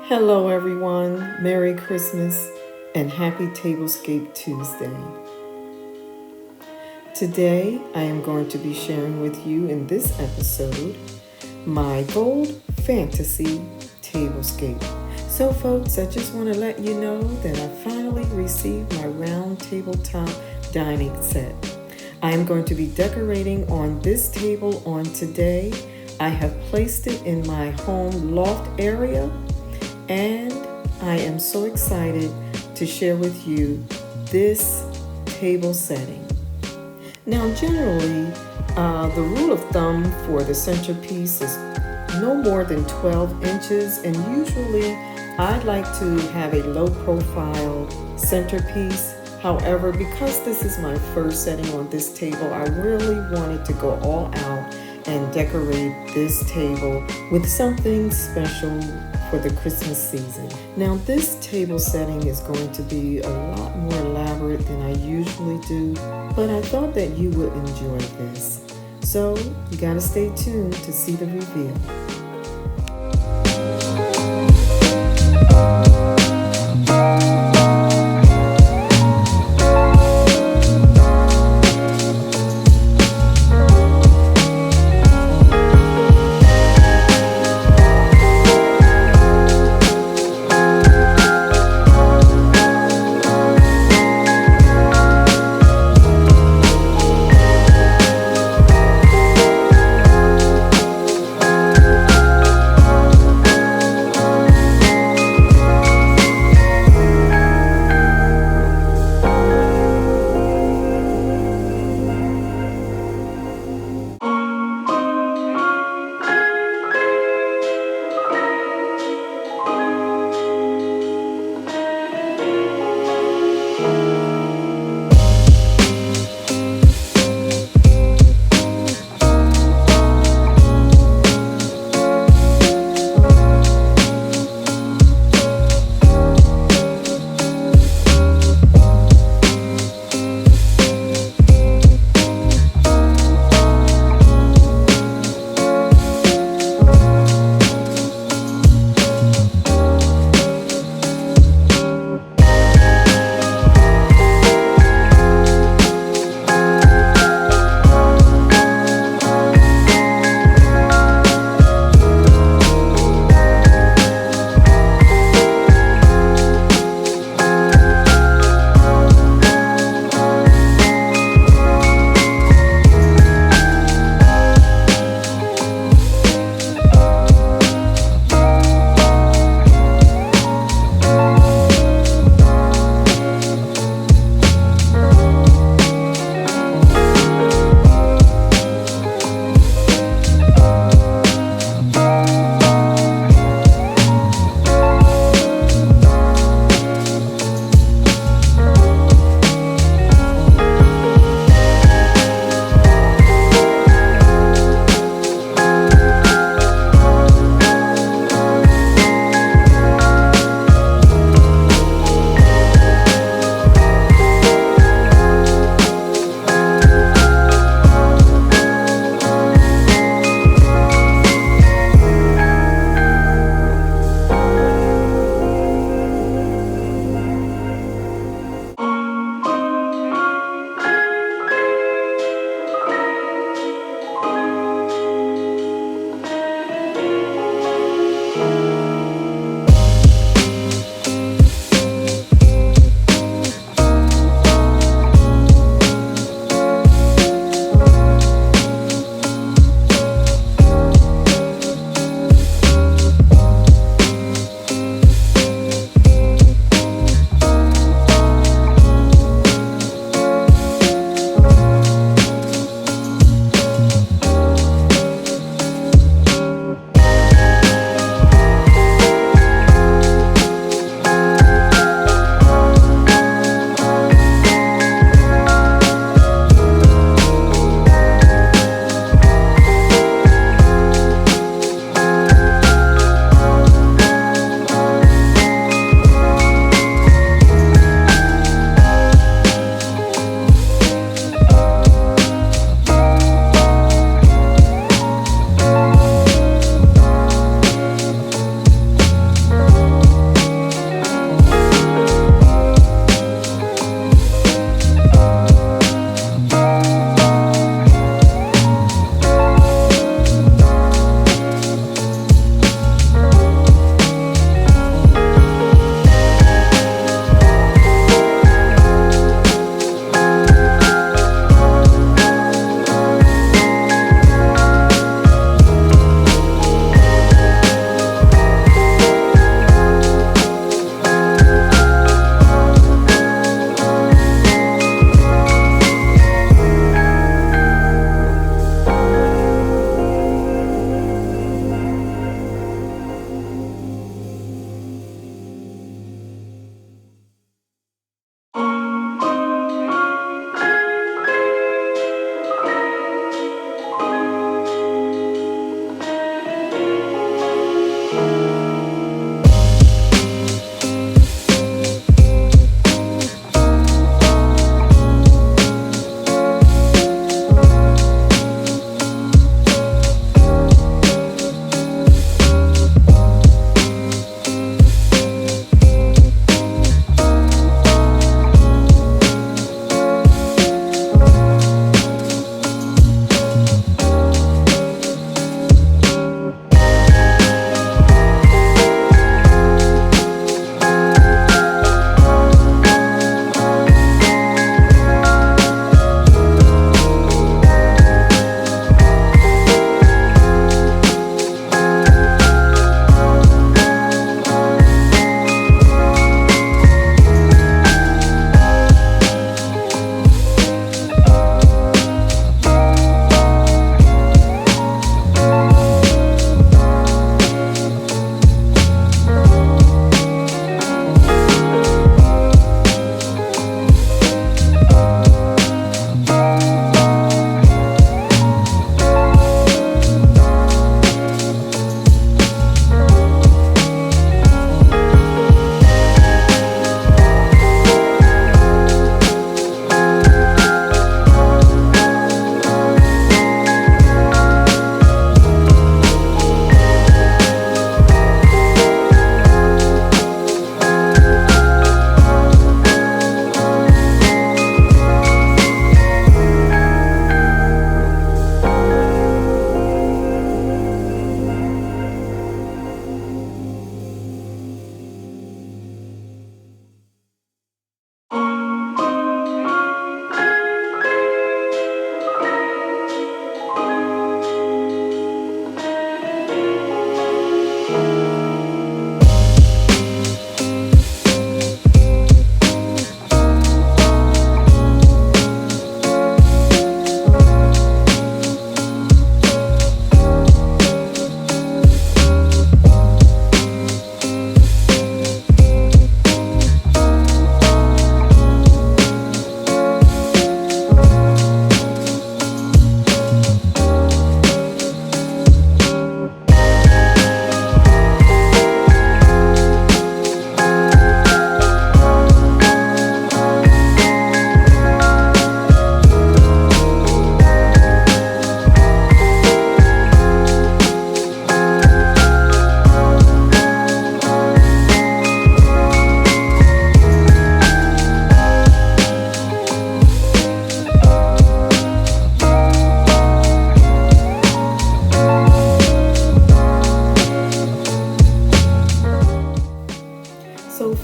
Hello, everyone. Merry Christmas and Happy Tablescape Tuesday. Today, I am going to be sharing with you in this episode my gold fantasy tablescape. So, folks, I just want to let you know that I finally received my round tabletop dining set. I am going to be decorating on this table on today. I have placed it in my home loft area, and I am so excited to share with you this table setting. Now, generally, the rule of thumb for the centerpiece is no more than 12 inches, and usually I'd like to have a low profile centerpiece. However, because this is my first setting on this table, I really wanted to go all out and decorate this table with something special for the Christmas season. Now, this table setting is going to be a lot more elaborate than I usually do, but I thought that you would enjoy this. So you gotta stay tuned to see the reveal.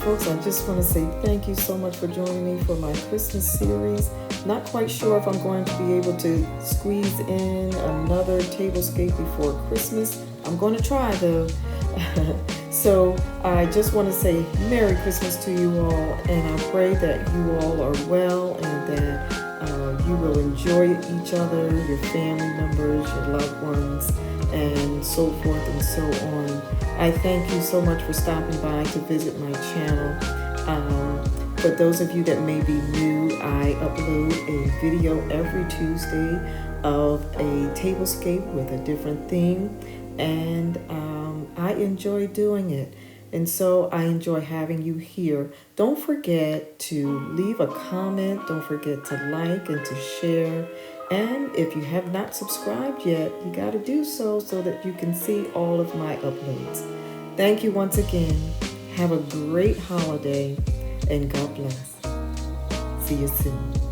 folks, I just want to say thank you so much for joining me for my Christmas series. Not quite sure if I'm going to be able to squeeze in another tablescape before Christmas. I'm going to try though. So I just want to say Merry Christmas to you all, and I pray that you all are well and that you will enjoy each other, your family members, your loved ones, and so forth and so on. I thank you so much for stopping by to visit my channel. For those of you that may be new, I upload a video every Tuesday of a tablescape with a different theme, and I enjoy doing it. And so I enjoy having you here. Don't forget to leave a comment. Don't forget to like and to share. And if you have not subscribed yet, you got to do so that you can see all of my uploads. Thank you once again. Have a great holiday and God bless. See you soon.